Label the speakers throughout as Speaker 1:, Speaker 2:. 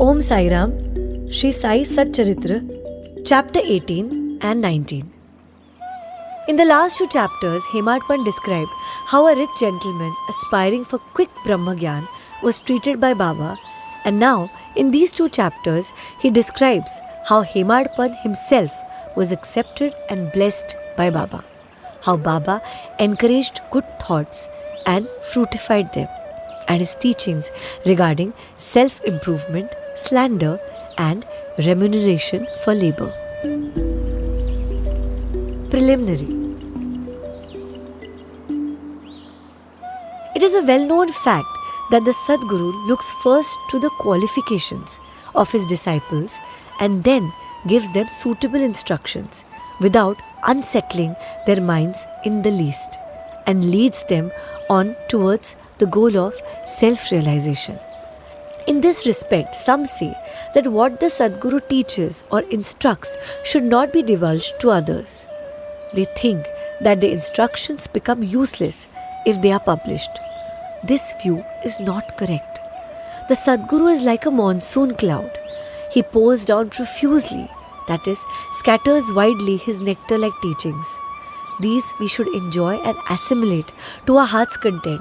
Speaker 1: Om Sai Ram, Shri Sai SatCharitra Chapter 18 and 19. In the last two chapters, Hemadpant described how a rich gentleman aspiring for quick Brahma-Gyan was treated by Baba, and now in these two chapters he describes how Hemadpant himself was accepted and blessed by Baba, how Baba encouraged good thoughts and fruitified them, and his teachings regarding self-improvement, slander and remuneration for labor. Preliminary. It is a well-known fact that the Sadguru looks first to the qualifications of his disciples and then gives them suitable instructions without unsettling their minds in the least, and leads them on towards the goal of self-realization. In this respect, some say that what the Sadguru teaches or instructs should not be divulged to others. They think that the instructions become useless if they are published. This view is not correct. The Sadguru is like a monsoon cloud. He pours down profusely, that is, scatters widely his nectar-like teachings. These we should enjoy and assimilate to our heart's content,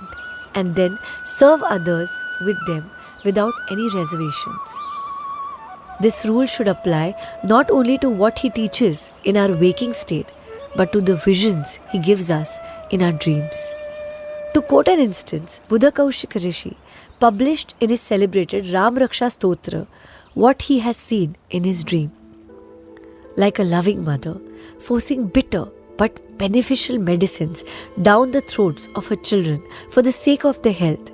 Speaker 1: and then serve others with them without any reservations. This rule should apply not only to what he teaches in our waking state, but to the visions he gives us in our dreams. To quote an instance, Buddha Kaushika Rishi published in his celebrated Ram Raksha Stotra what he has seen in his dream. Like a loving mother, forcing bitter but beneficial medicines down the throats of her children for the sake of their health,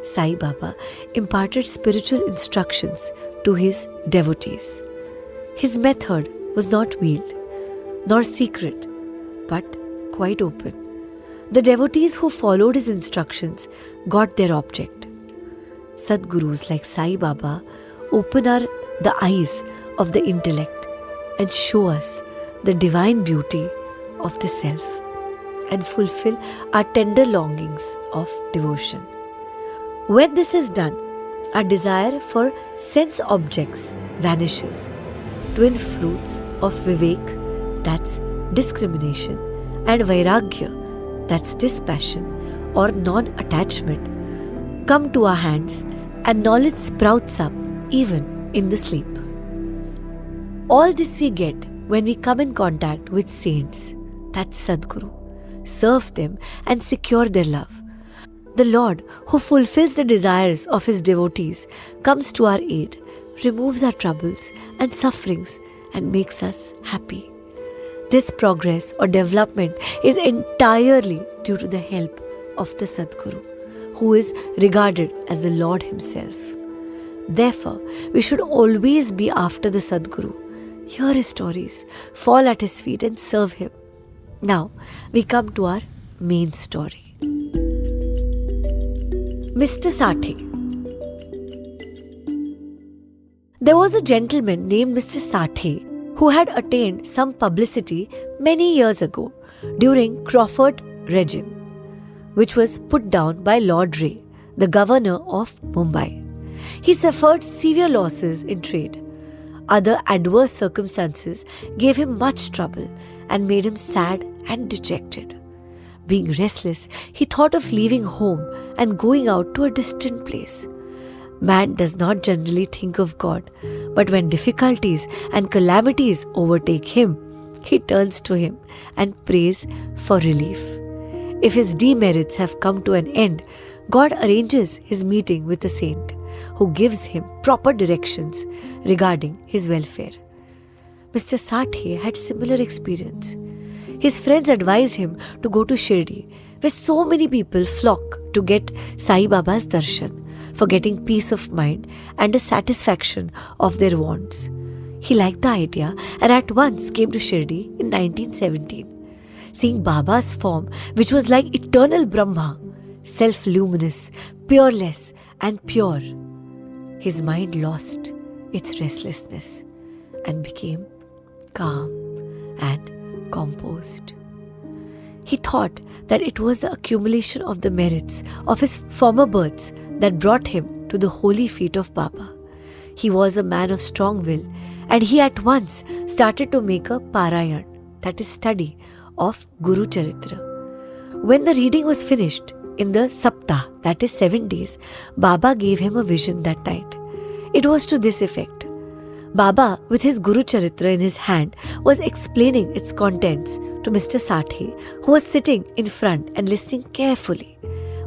Speaker 1: Sai Baba imparted spiritual instructions to his devotees. His method was not veiled, nor secret, but quite open. The devotees who followed his instructions got their object. Sadgurus like Sai Baba open the eyes of the intellect and show us the divine beauty of the self and fulfill our tender longings of devotion. When this is done, our desire for sense objects vanishes. Twin fruits of Vivek, that's discrimination, and Vairagya, that's dispassion or non-attachment, come to our hands, and knowledge sprouts up even in the sleep. All this we get when we come in contact with saints, that's Sadguru, serve them and secure their love. The Lord, who fulfills the desires of his devotees, comes to our aid, removes our troubles and sufferings, and makes us happy. This progress or development is entirely due to the help of the Sadguru, who is regarded as the Lord himself. Therefore, we should always be after the Sadguru, hear his stories, fall at his feet and serve him. Now, we come to our main story. Mr. Sathe. There was a gentleman named Mr. Sathe who had attained some publicity many years ago during Crawford regime, which was put down by Lord Ray, the governor of Mumbai. He suffered severe losses in trade. Other adverse circumstances gave him much trouble and made him sad and dejected. Being restless, he thought of leaving home and going out to a distant place. Man does not generally think of God, but when difficulties and calamities overtake him, he turns to him and prays for relief. If his demerits have come to an end, God arranges his meeting with a saint who gives him proper directions regarding his welfare. Mr. Sathe had similar experience. His friends advised him to go to Shirdi, where so many people flock to get Sai Baba's darshan, for getting peace of mind and a satisfaction of their wants. He liked the idea and at once came to Shirdi in 1917. Seeing Baba's form, which was like eternal Brahma, self-luminous, peerless and pure, his mind lost its restlessness and became calm and composed. He thought that it was the accumulation of the merits of his former births that brought him to the holy feet of Baba. He was a man of strong will, and he at once started to make a parayan, that is study, of Guru Charitra. When the reading was finished, in the Saptah, that is 7 days, Baba gave him a vision that night. It was to this effect. Baba, with his Guru Charitra in his hand, was explaining its contents to Mr. Sathe, who was sitting in front and listening carefully.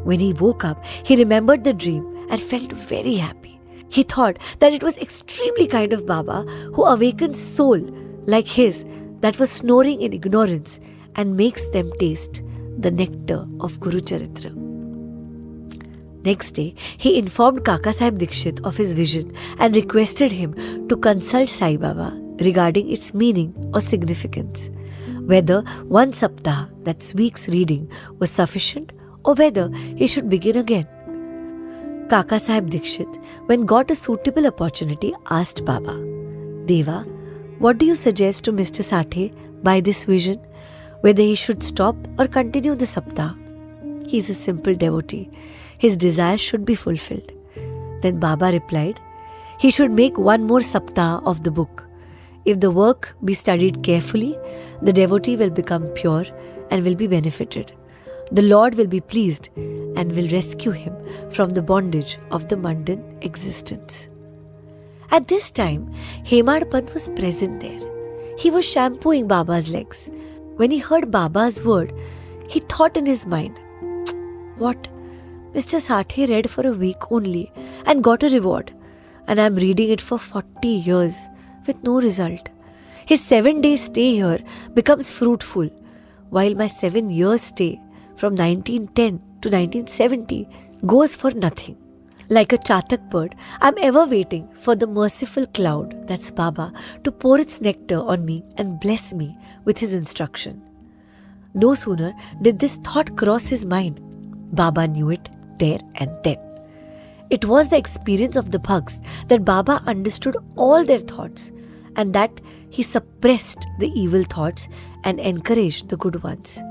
Speaker 1: When he woke up, he remembered the dream and felt very happy. He thought that it was extremely kind of Baba, who awakens soul like his that was snoring in ignorance and makes them taste the nectar of Guru Charitra. Next day, he informed Kaka Sahib Dikshit of his vision and requested him to consult Sai Baba regarding its meaning or significance, whether one saptah, that's week's reading, was sufficient or whether he should begin again. Kaka Sahib Dikshit, when got a suitable opportunity, asked Baba, Deva, what do you suggest to Mr. Sathe by this vision? Whether he should stop or continue the saptah? He is a simple devotee. His desire should be fulfilled. Then Baba replied, he should make one more saptah of the book. If the work be studied carefully, the devotee will become pure and will be benefited. The Lord will be pleased and will rescue him from the bondage of the mundane existence. At this time, Hemadpant was present there. He was shampooing Baba's legs. When he heard Baba's word, he thought in his mind, what? Mr. Sathe read for a week only and got a reward, and I am reading it for 40 years with no result. His 7-day stay here becomes fruitful, while my 7-year stay from 1910 to 1970 goes for nothing. Like a chatak bird, I am ever waiting for the merciful cloud, that's Baba, to pour its nectar on me and bless me with his instruction. No sooner did this thought cross his mind, Baba knew it there and then. It was the experience of the bhaks that Baba understood all their thoughts and that he suppressed the evil thoughts and encouraged the good ones.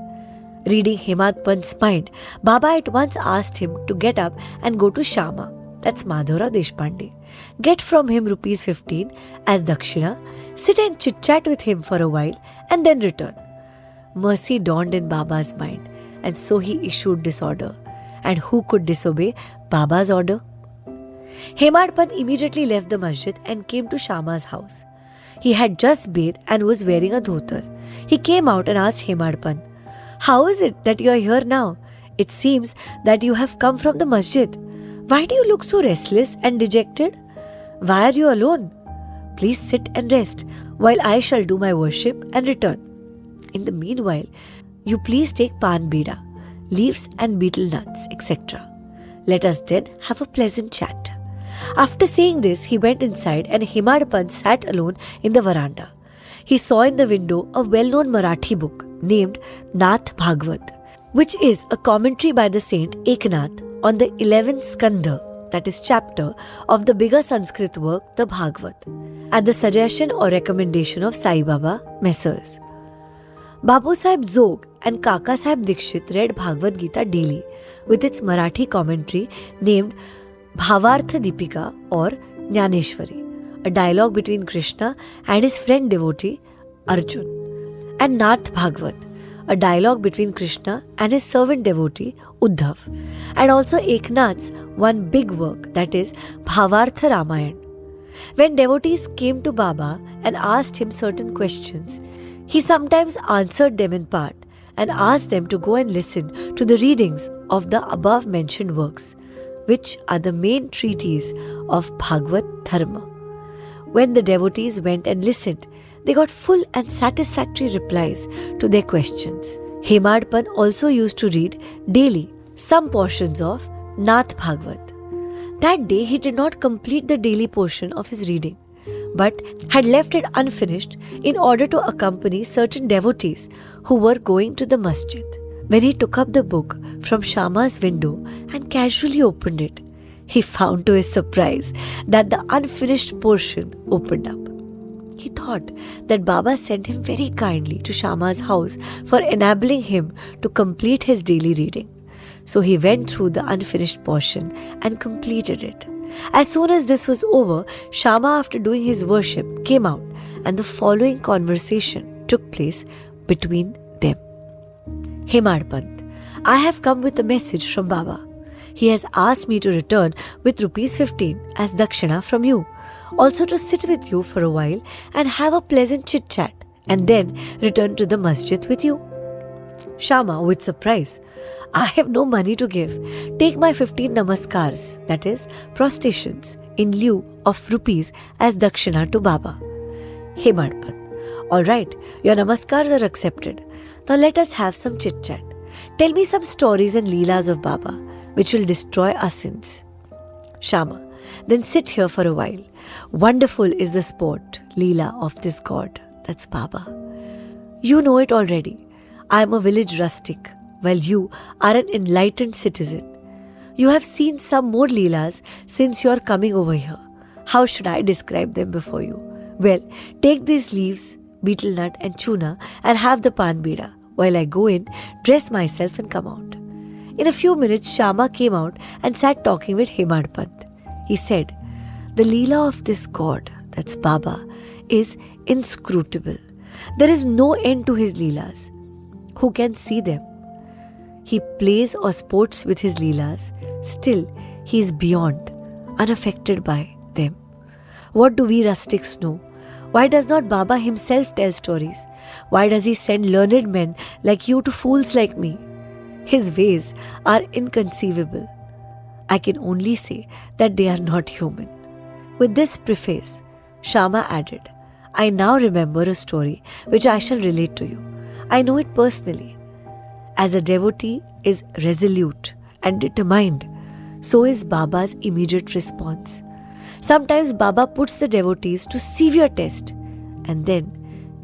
Speaker 1: Reading Hemadpant's mind, Baba at once asked him to get up and go to Shama, that's Madhura Deshpande. Get from him rupees 15 as dakshina, sit and chit-chat with him for a while and then return. Mercy dawned in Baba's mind, and so he issued this order. And who could disobey Baba's order? Hemadpant immediately left the masjid and came to Shama's house. He had just bathed and was wearing a dhotar. He came out and asked Hemadpant, how is it that you are here now? It seems that you have come from the masjid. Why do you look so restless and dejected? Why are you alone? Please sit and rest while I shall do my worship and return. In the meanwhile, you please take pan bida, leaves and betel nuts, etc. Let us then have a pleasant chat. After saying this, he went inside and Hemadpant sat alone in the veranda. He saw in the window a well-known Marathi book named Nath Bhagvat, which is a commentary by the saint Eknath on the 11th skandha, that is chapter, of the bigger Sanskrit work, the Bhagavad, at the suggestion or recommendation of Sai Baba, Messrs. Babu Sahib Zog and Kaka Sahib Dikshit read Bhagavad Gita daily with its Marathi commentary named Bhavartha Deepika or Jnaneshwari, a dialogue between Krishna and his friend devotee Arjun, and Nath Bhagvat, a dialogue between Krishna and his servant devotee Uddhav, and also Eknath's one big work, that is Bhavartha Ramayan. When devotees came to Baba and asked him certain questions, he sometimes answered them in part and asked them to go and listen to the readings of the above mentioned works, which are the main treatise of Bhagavad Dharma. When the devotees went and listened, they got full and satisfactory replies to their questions. Hemadpant also used to read daily some portions of Nath Bhagvat. That day he did not complete the daily portion of his reading, but had left it unfinished in order to accompany certain devotees who were going to the masjid. When he took up the book from Shama's window and casually opened it, he found to his surprise that the unfinished portion opened up. He thought that Baba sent him very kindly to Shama's house for enabling him to complete his daily reading. So he went through the unfinished portion and completed it. As soon as this was over, Shama, after doing his worship, came out and the following conversation took place between them. Hemadpant, I have come with a message from Baba. He has asked me to return with ₹15 as dakshina from you. Also to sit with you for a while and have a pleasant chit-chat and then return to the masjid with you. Shama, with surprise, I have no money to give. Take my 15 namaskars, that is, prostrations, in lieu of rupees as dakshina to Baba. Hemadpant, all right, your namaskars are accepted. Now let us have some chit-chat. Tell me some stories and leelas of Baba, which will destroy our sins. Shama, then sit here for a while. Wonderful is the sport, leela of this god, that's Baba. You know it already. I am a village rustic, while you are an enlightened citizen. You have seen some more leelas since your coming over here. How should I describe them before you? Well, take these leaves, betel nut and chuna and have the pan bida, while I go in, dress myself and come out. In a few minutes, Shama came out and sat talking with Hemadpant. He said, the leela of this god, that's Baba, is inscrutable. There is no end to his leelas. Who can see them? He plays or sports with his leelas. Still, he is beyond, unaffected by them. What do we rustics know? Why does not Baba himself tell stories? Why does he send learned men like you to fools like me? His ways are inconceivable. I can only say that they are not human. With this preface, Shama added, I now remember a story which I shall relate to you. I know it personally. As a devotee is resolute and determined, so is Baba's immediate response. Sometimes Baba puts the devotees to severe test and then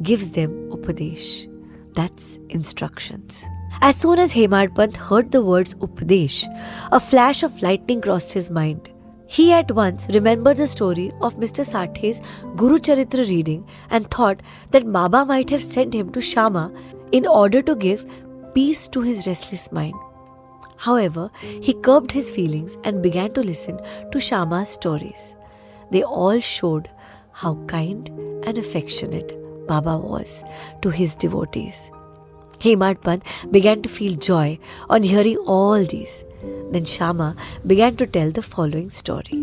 Speaker 1: gives them upadesh. That's instructions. As soon as Hemadpant heard the words upadesh, a flash of lightning crossed his mind. He at once remembered the story of Mr. Sathe's Guru Charitra reading and thought that Baba might have sent him to Shama in order to give peace to his restless mind. However, he curbed his feelings and began to listen to Shama's stories. They all showed how kind and affectionate Baba was to his devotees. Hemadpant began to feel joy on hearing all these. Then Shama began to tell the following story.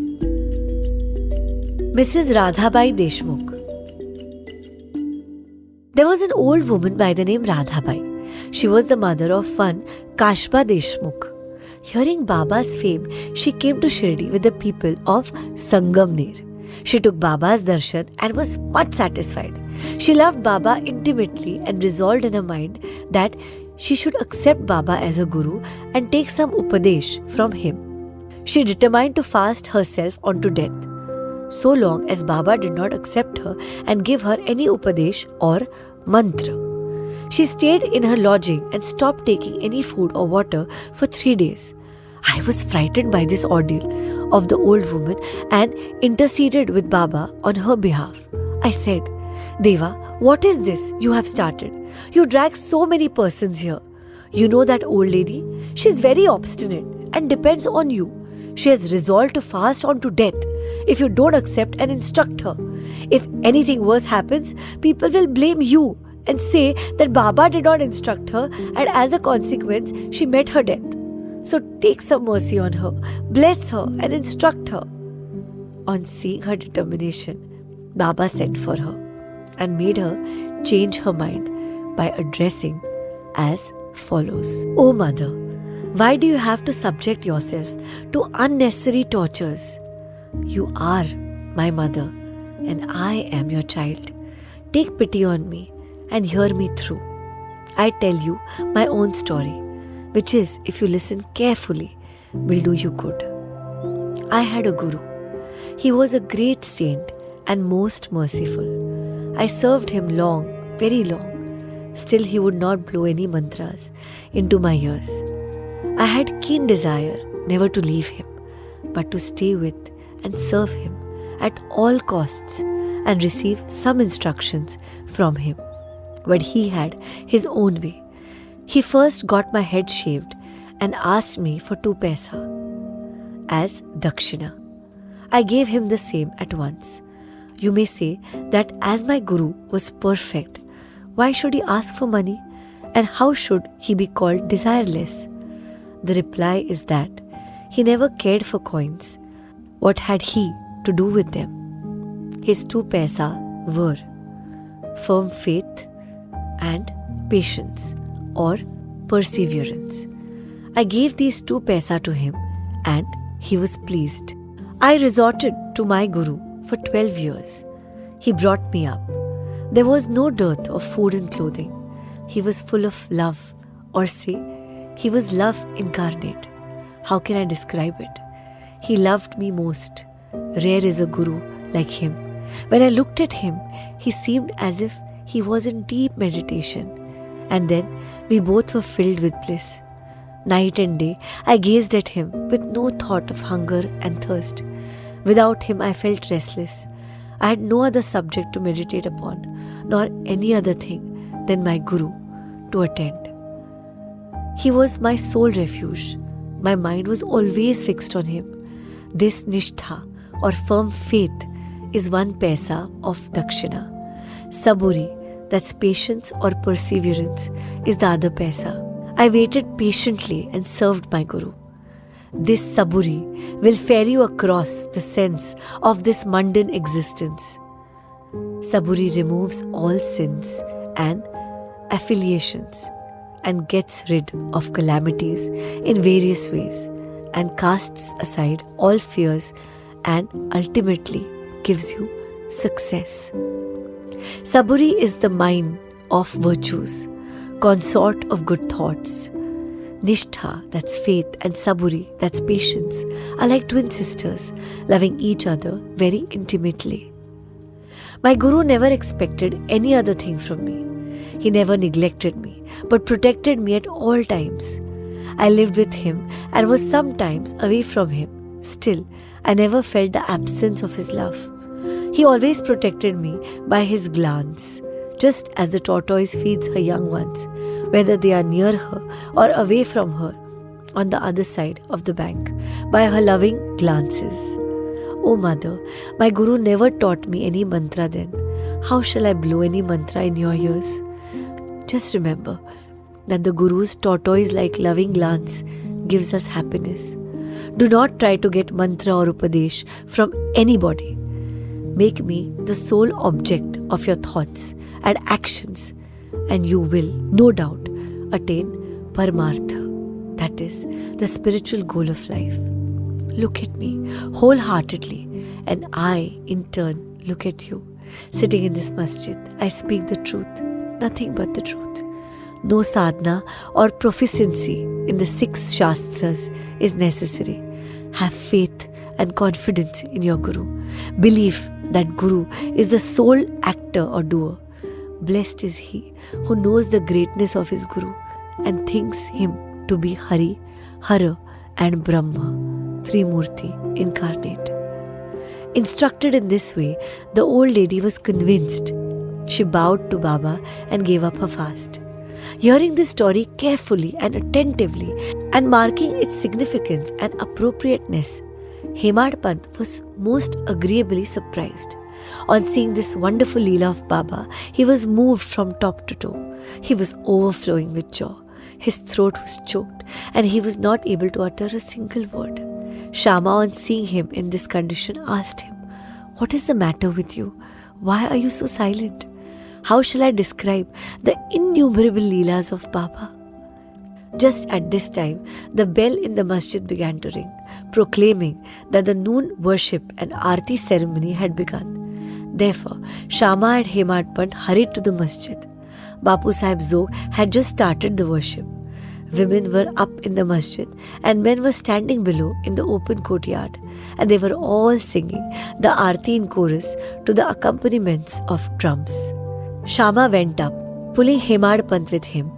Speaker 1: Mrs. Radhabai Deshmukh. There was an old woman by the name Radhabai. She was the mother of one Kashba Deshmukh. Hearing Baba's fame, she came to Shirdi with the people of Sangamner. She took Baba's darshan and was much satisfied. She loved Baba intimately and resolved in her mind that she should accept Baba as a guru and take some upadesh from him. She determined to fast herself unto death, so long as Baba did not accept her and give her any upadesh or mantra. She stayed in her lodging and stopped taking any food or water for 3 days. I was frightened by this ordeal of the old woman and interceded with Baba on her behalf. I said, Deva, what is this you have started? You drag so many persons here. You know that old lady? She is very obstinate and depends on you. She has resolved to fast on to death if you don't accept and instruct her. If anything worse happens, people will blame you and say that Baba did not instruct her and as a consequence, she met her death. So take some mercy on her, bless her and instruct her. On seeing her determination, Baba sent for her and made her change her mind by addressing as follows. O mother, why do you have to subject yourself to unnecessary tortures? You are my mother and I am your child. Take pity on me and hear me through. I tell you my own story, which is, if you listen carefully, will do you good. I had a guru. He was a great saint and most merciful. I served him long, very long. Still he would not blow any mantras into my ears. I had keen desire never to leave him, but to stay with and serve him at all costs and receive some instructions from him. But he had his own way. He first got my head shaved and asked me for 2 paisa as dakshina. I gave him the same at once. You may say that as my Guru was perfect, why should he ask for money, and how should he be called desireless? The reply is that he never cared for coins. What had he to do with them? His 2 paisa were firm faith and patience or perseverance. I gave these 2 paisa to him and he was pleased. I resorted to my Guru for 12 years. He brought me up. There was no dearth of food and clothing. He was full of love, or say, he was love incarnate. How can I describe it? He loved me most. Rare is a Guru like him. When I looked at him, he seemed as if he was in deep meditation. And then we both were filled with bliss. Night and day, I gazed at him with no thought of hunger and thirst. Without him, I felt restless. I had no other subject to meditate upon, nor any other thing than my Guru to attend. He was my sole refuge. My mind was always fixed on him. This nishtha or firm faith is 1 paisa of dakshina. Saburi, that's patience or perseverance, is the other paisa. I waited patiently and served my Guru. This saburi will ferry you across the sense of this mundane existence. Saburi removes all sins and affiliations and gets rid of calamities in various ways and casts aside all fears and ultimately gives you success. Saburi is the mine of virtues, consort of good thoughts. Nishtha, that's faith, and saburi, that's patience, are like twin sisters, loving each other very intimately. My Guru never expected any other thing from me. He never neglected me, but protected me at all times. I lived with him and was sometimes away from him. Still, I never felt the absence of his love. He always protected me by his glance, just as the tortoise feeds her young ones, whether they are near her or away from her on the other side of the bank, by her loving glances. O Mother, my Guru never taught me any mantra then. How shall I blow any mantra in your ears? Just remember that the Guru's tortoise-like loving glance gives us happiness. Do not try to get mantra or upadesh from anybody. Make me the sole object of your thoughts and actions, and you will, no doubt, attain Paramartha, that is, the spiritual goal of life. Look at me wholeheartedly, and I, in turn, look at you. Sitting in this masjid, I speak the truth, nothing but the truth. No sadhana or proficiency in the 6 Shastras is necessary. Have faith and confidence in your Guru. Believe that Guru is the sole actor or doer. Blessed is he who knows the greatness of his Guru and thinks him to be Hari, Hara and Brahma, Trimurti incarnate. Instructed in this way, the old lady was convinced. She bowed to Baba and gave up her fast. Hearing this story carefully and attentively and marking its significance and appropriateness, Hemadpant was most agreeably surprised. On seeing this wonderful Leela of Baba, he was moved from top to toe. He was overflowing with joy. His throat was choked and he was not able to utter a single word. Shama, on seeing him in this condition, asked him, "What is the matter with you? Why are you so silent? How shall I describe the innumerable Leelas of Baba?" Just at this time, the bell in the masjid began to ring, proclaiming that the noon worship and Aarti ceremony had begun. Therefore, Shama and Hemadpant hurried to the masjid. Bapu Sahib Zog had just started the worship. Women were up in the masjid and men were standing below in the open courtyard, and they were all singing the Aarti in chorus to the accompaniments of drums. Shama went up, pulling Hemadpant with him.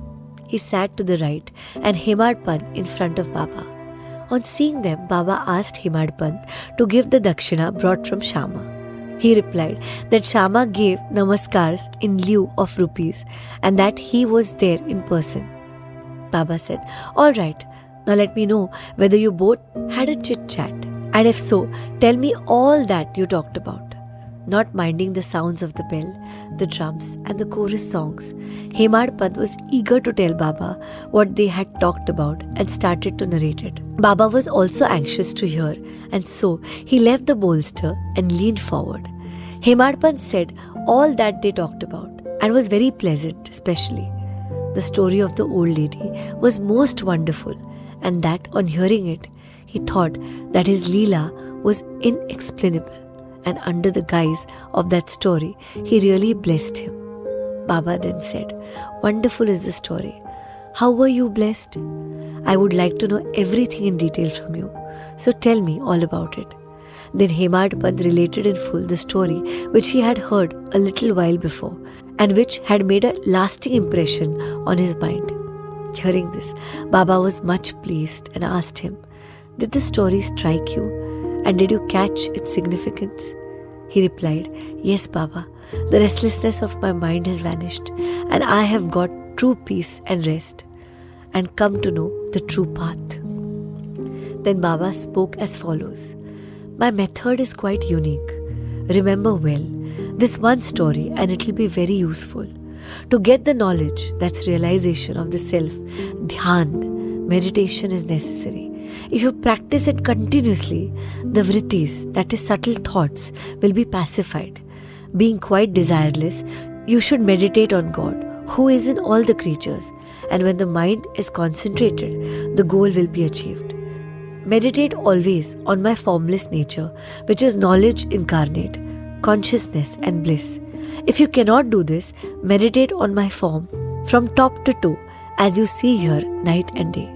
Speaker 1: He sat to the right and Hemadpant in front of Baba. On seeing them, Baba asked Hemadpant to give the dakshina brought from Shama. He replied that Shama gave namaskars in lieu of rupees and that he was there in person. Baba said, "All right, now let me know whether you both had a chit-chat." And if so, tell me all that you talked about. Not minding the sounds of the bell, the drums and the chorus songs, Hemadpant was eager to tell Baba what they had talked about and started to narrate it. Baba was also anxious to hear, and so he left the bolster and leaned forward. Hemadpant said all that they talked about and was very pleasant, especially. The story of the old lady was most wonderful, and that on hearing it, he thought that his Leela was inexplainable. And under the guise of that story, he really blessed him. Baba then said, "Wonderful is the story. How were you blessed? I would like to know everything in detail from you, so tell me all about it." Then Hemadpant related in full the story which he had heard a little while before and which had made a lasting impression on his mind. Hearing this, Baba was much pleased and asked him, "Did the story strike you? And did you catch its significance?" He replied, "Yes, Baba. The restlessness of my mind has vanished, and I have got true peace and rest, and come to know the true path." Then Baba spoke as follows. "My method is quite unique. Remember well this one story, and it will be very useful. To get the knowledge, that's realization of the self, dhyan, meditation is necessary. If you practice it continuously, the vrittis, that is subtle thoughts, will be pacified. Being quite desireless, you should meditate on God, who is in all the creatures, and when the mind is concentrated, the goal will be achieved. Meditate always on my formless nature, which is knowledge incarnate, consciousness and bliss. If you cannot do this, meditate on my form from top to toe, as you see here night and day.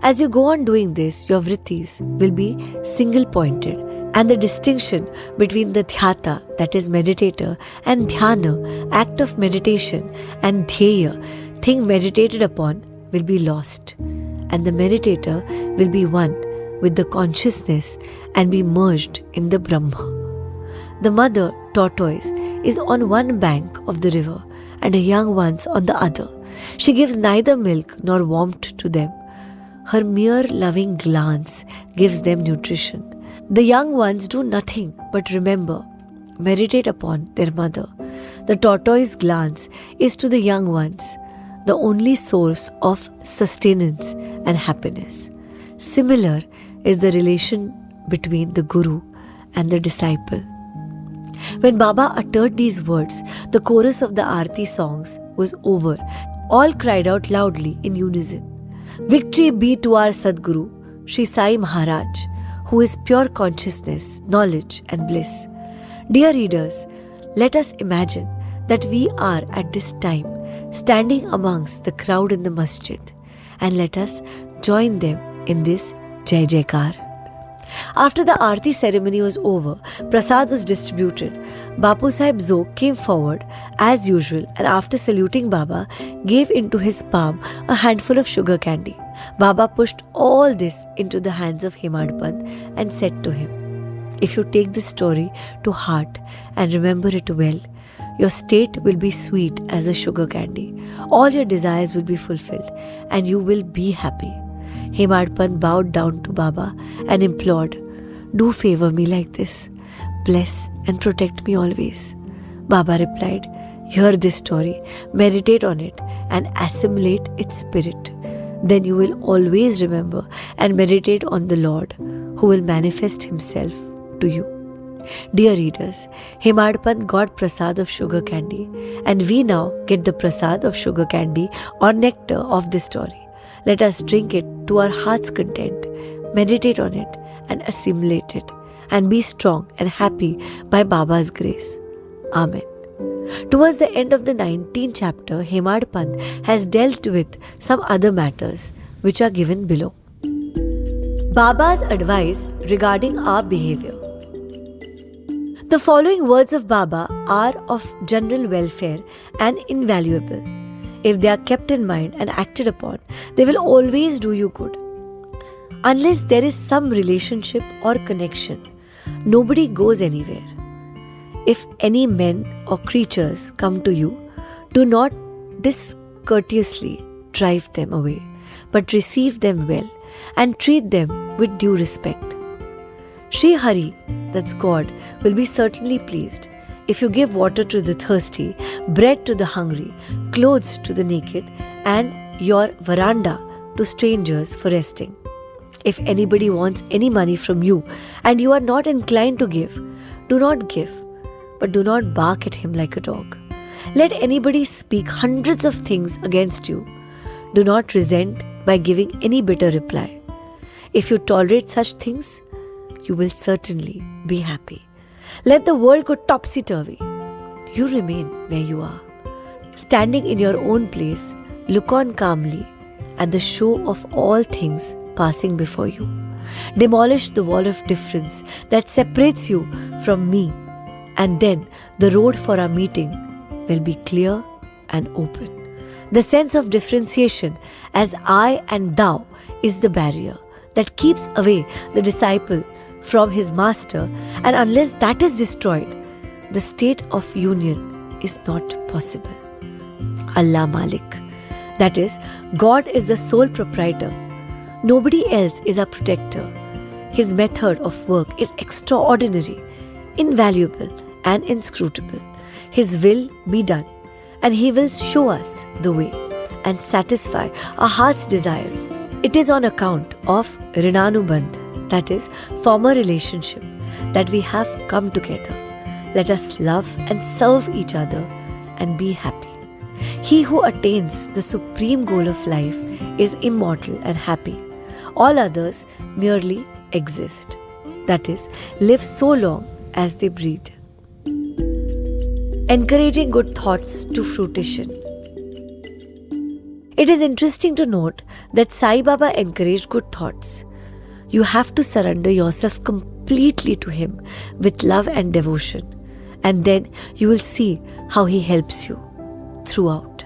Speaker 1: As you go on doing this, your vrittis will be single-pointed, and the distinction between the dhyata, that is meditator, and dhyana, act of meditation, and dhyaya, thing meditated upon, will be lost, and the meditator will be one with the consciousness and be merged in the Brahma. The mother tortoise is on one bank of the river and her young ones on the other. She gives neither milk nor warmth to them. Her mere loving glance gives them nutrition. The young ones do nothing but remember, meditate upon their mother. The tortoise glance is to the young ones the only source of sustenance and happiness. Similar is the relation between the Guru and the disciple. When Baba uttered these words, the chorus of the Aarti songs was over. All cried out loudly in unison, "Victory be to our Sadguru, Shri Sai Maharaj, who is pure consciousness, knowledge and bliss." Dear readers, let us imagine that we are at this time standing amongst the crowd in the masjid, and let us join them in this Jai Jaikar. After the Aarti ceremony was over, Prasad was distributed. Bapu Sahib Zog came forward as usual and after saluting Baba, gave into his palm a handful of sugar candy. Baba pushed all this into the hands of Hemadpant and said to him, "If you take this story to heart and remember it well, your state will be sweet as a sugar candy. All your desires will be fulfilled and you will be happy." Hemadpant bowed down to Baba and implored, "Do favor me like this. Bless and protect me always." Baba replied, "Hear this story, meditate on it and assimilate its spirit. Then you will always remember and meditate on the Lord who will manifest himself to you." Dear readers, Hemadpant got prasad of sugar candy, and we now get the prasad of sugar candy or nectar of this story. Let us drink it to our heart's content, meditate on it and assimilate it, and be strong and happy by Baba's grace. Amen. Towards the end of the 19th chapter, Hemadpant has dealt with some other matters which are given below. Baba's advice regarding our behavior. The following words of Baba are of general welfare and invaluable. If they are kept in mind and acted upon, they will always do you good. Unless there is some relationship or connection, nobody goes anywhere. If any men or creatures come to you, do not discourteously drive them away, but receive them well and treat them with due respect. Sri Hari, that's God, will be certainly pleased if you give water to the thirsty, bread to the hungry, clothes to the naked, and your veranda to strangers for resting. If anybody wants any money from you and you are not inclined to give, do not give, but do not bark at him like a dog. Let anybody speak hundreds of things against you. Do not resent by giving any bitter reply. If you tolerate such things, you will certainly be happy. Let the world go topsy-turvy. You remain where you are. Standing in your own place, look on calmly at the show of all things passing before you. Demolish the wall of difference that separates you from me, and then the road for our meeting will be clear and open. The sense of differentiation as I and thou is the barrier that keeps away the disciple from his master, and unless that is destroyed, the state of union is not possible. Allah Malik, that is, God is the sole proprietor. Nobody else is our protector. His method of work is extraordinary, invaluable, and inscrutable. His will be done, and He will show us the way and satisfy our heart's desires. It is on account of Rinanubandh, that is, former relationship, that we have come together. Let us love and serve each other and be happy. He who attains the supreme goal of life is immortal and happy. All others merely exist, that is, live so long as they breathe. Encouraging good thoughts to fruition. It is interesting to note that Sai Baba encouraged good thoughts. You have to surrender yourself completely to Him with love and devotion, and then you will see how He helps you throughout.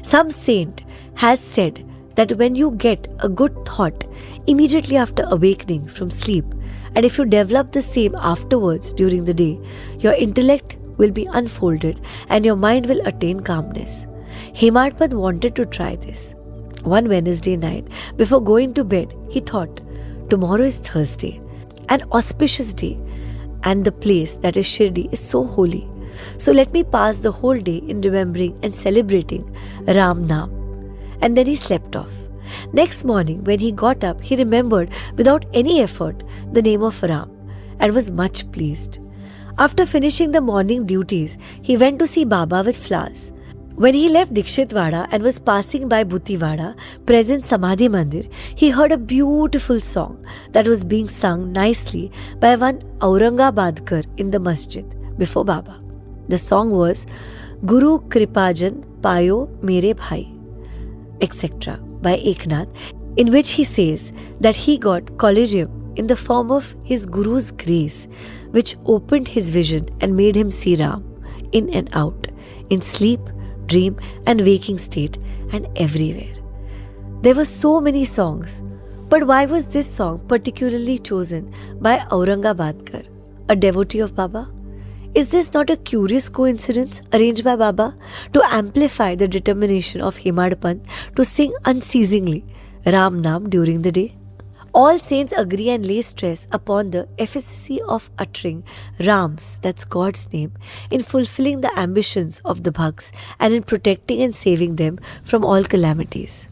Speaker 1: Some saint has said that when you get a good thought immediately after awakening from sleep, and if you develop the same afterwards during the day, your intellect will be unfolded and your mind will attain calmness. Hemadpant wanted to try this. One Wednesday night, before going to bed, he thought, tomorrow is Thursday, an auspicious day, and the place, that is Shirdi, is so holy. So let me pass the whole day in remembering and celebrating Ram Naam. And then he slept off. Next morning, when he got up, he remembered without any effort the name of Ram and was much pleased. After finishing the morning duties, he went to see Baba with flowers. When he left Dikshitwada and was passing by Bhutiwada, present Samadhi Mandir, he heard a beautiful song that was being sung nicely by one Aurangabadkar in the masjid before Baba. The song was Guru Kripajan Payo Mere Bhai, etc. by Eknath, in which he says that he got collyrium in the form of his Guru's grace, which opened his vision and made him see Ram in and out, in sleep, dream and waking state, and everywhere. There were so many songs, but why was this song particularly chosen by Aurangabadkar, a devotee of Baba? Is this not a curious coincidence arranged by Baba to amplify the determination of Hemadpant to sing unceasingly Ram Naam during the day? All saints agree and lay stress upon the efficacy of uttering Ram's, that's God's name, in fulfilling the ambitions of the bhaks and in protecting and saving them from all calamities.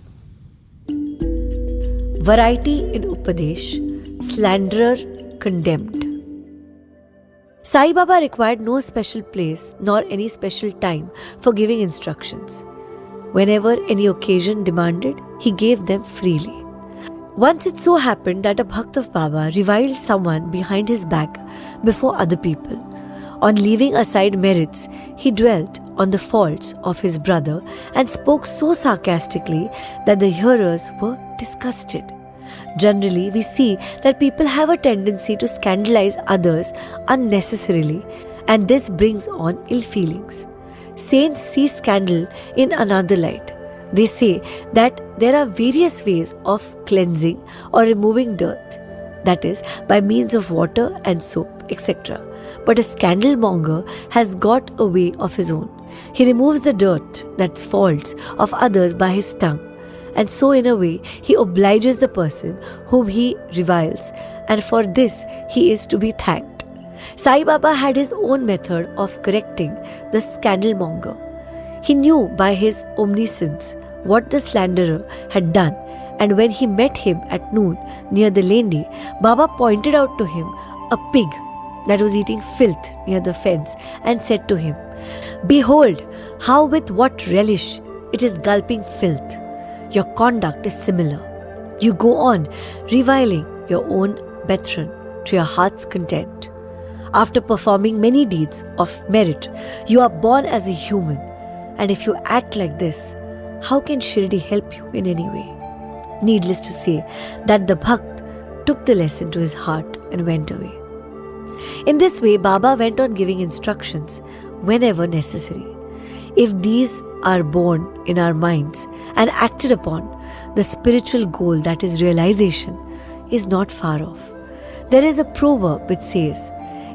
Speaker 1: Variety in Upadesh, slanderer condemned. Sai Baba required no special place nor any special time for giving instructions. Whenever any occasion demanded, he gave them freely. Once it so happened that a bhakt of Baba reviled someone behind his back before other people. On leaving aside merits, he dwelt on the faults of his brother and spoke so sarcastically that the hearers were disgusted. Generally, we see that people have a tendency to scandalize others unnecessarily, and this brings on ill feelings. Saints see scandal in another light. They say that there are various ways of cleansing or removing dirt, that is, by means of water and soap, etc. But a scandal monger has got a way of his own. He removes the dirt, that's faults, of others by his tongue, and so in a way he obliges the person whom he reviles, and for this he is to be thanked. Sai Baba had his own method of correcting the scandalmonger. He knew by his omniscience what the slanderer had done, and when he met him at noon near the Lendi, Baba pointed out to him a pig that was eating filth near the fence and said to him, "Behold, how with what relish it is gulping filth. Your conduct is similar. You go on reviling your own brethren to your heart's content. After performing many deeds of merit, you are born as a human, and if you act like this, how can Shirdi help you in any way?" Needless to say that the Bhakt took the lesson to his heart and went away. In this way, Baba went on giving instructions whenever necessary. If these are born in our minds and acted upon, the spiritual goal, that is realization, is not far off. There is a proverb which says,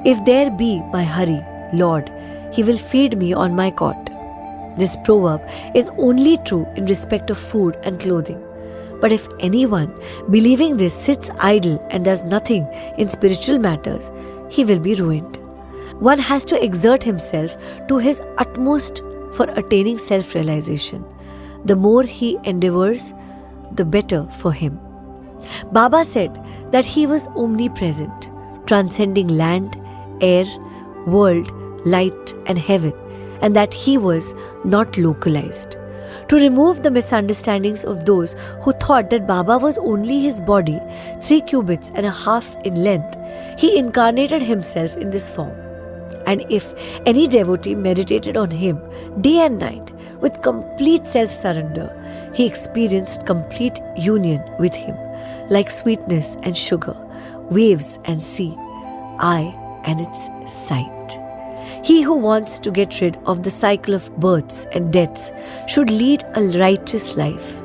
Speaker 1: "If there be my Hari, Lord, he will feed me on my cot." This proverb is only true in respect of food and clothing. But if anyone believing this sits idle and does nothing in spiritual matters, he will be ruined. One has to exert himself to his utmost for attaining self-realization. The more he endeavors, the better for him. Baba said that he was omnipresent, transcending land, air, world, light and heaven, and that he was not localized. To remove the misunderstandings of those who thought that Baba was only his body, 3 cubits and a half in length, he incarnated himself in this form. And if any devotee meditated on him day and night with complete self-surrender, he experienced complete union with him, like sweetness and sugar, waves and sea, eye and its sight. He who wants to get rid of the cycle of births and deaths should lead a righteous life,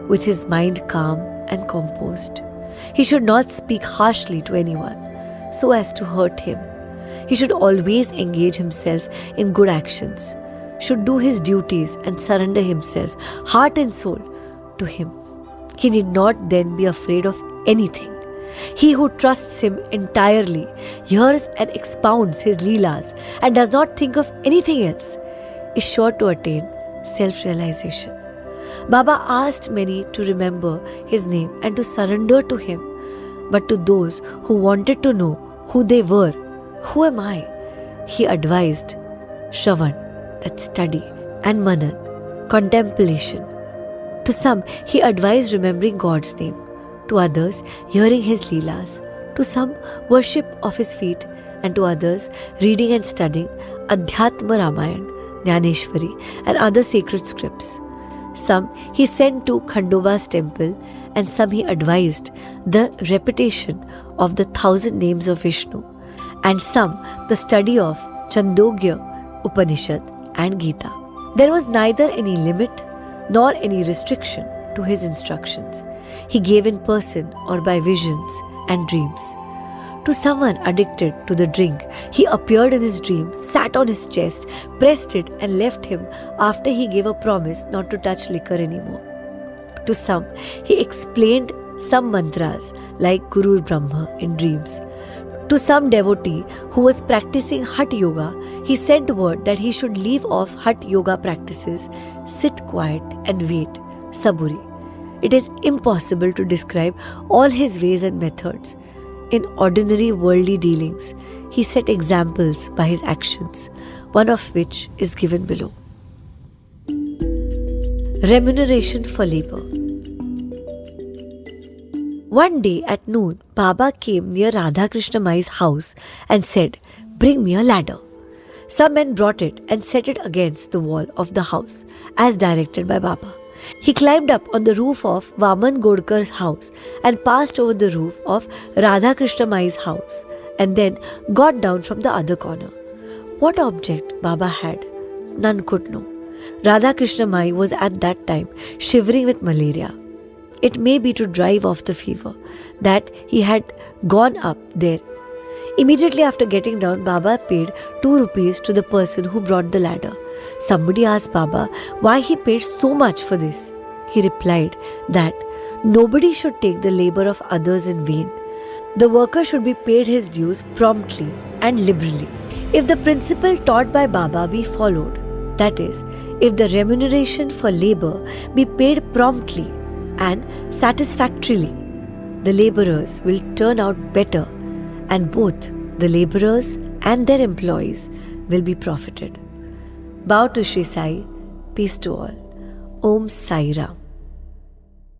Speaker 1: with his mind calm and composed. He should not speak harshly to anyone so as to hurt him. He should always engage himself in good actions, should do his duties and surrender himself, heart and soul, to him. He need not then be afraid of anything. He who trusts him entirely, hears and expounds his leelas, and does not think of anything else, is sure to attain self-realization. Baba asked many to remember his name and to surrender to him, but to those who wanted to know who they were, "Who am I?" he advised Shravan, that study, and Manan, contemplation. To some, he advised remembering God's name. To others, hearing his leelas. To some, worship of his feet. And to others, reading and studying Adhyatma Ramayana, Jnaneshwari, and other sacred scripts. Some he sent to Khandoba's temple, and some he advised the repetition of the 1,000 names of Vishnu, and some the study of Chandogya Upanishad and Gita. There was neither any limit nor any restriction to his instructions. He gave in person or by visions and dreams. To someone addicted to the drink, he appeared in his dream, sat on his chest, pressed it and left him after he gave a promise not to touch liquor anymore. To some, he explained some mantras like Guru Brahma in dreams. To some devotee who was practicing Hatha Yoga, he sent word that he should leave off Hatha Yoga practices, sit quiet and wait, saburi. It is impossible to describe all his ways and methods. In ordinary worldly dealings, he set examples by his actions, one of which is given below. Remuneration for labor. One day at noon, Baba came near Radha Krishna Mai's house and said, "Bring me a ladder." Some men brought it and set it against the wall of the house, as directed by Baba. He climbed up on the roof of Vaman Godkar's house and passed over the roof of Radha Krishna Mai's house, and then got down from the other corner. What object Baba had, none could know. Radha Krishna Mai was at that time shivering with malaria. It may be to drive off the fever that he had gone up there. Immediately after getting down, Baba paid 2 rupees to the person who brought the ladder. Somebody asked Baba why he paid so much for this. He replied that nobody should take the labor of others in vain. The worker should be paid his dues promptly and liberally. If the principle taught by Baba be followed, that is, if the remuneration for labor be paid promptly and satisfactorily, the laborers will turn out better and both the laborers and their employees will be profited. Bow to Shri Sai. Peace to all. Om Sai Ram.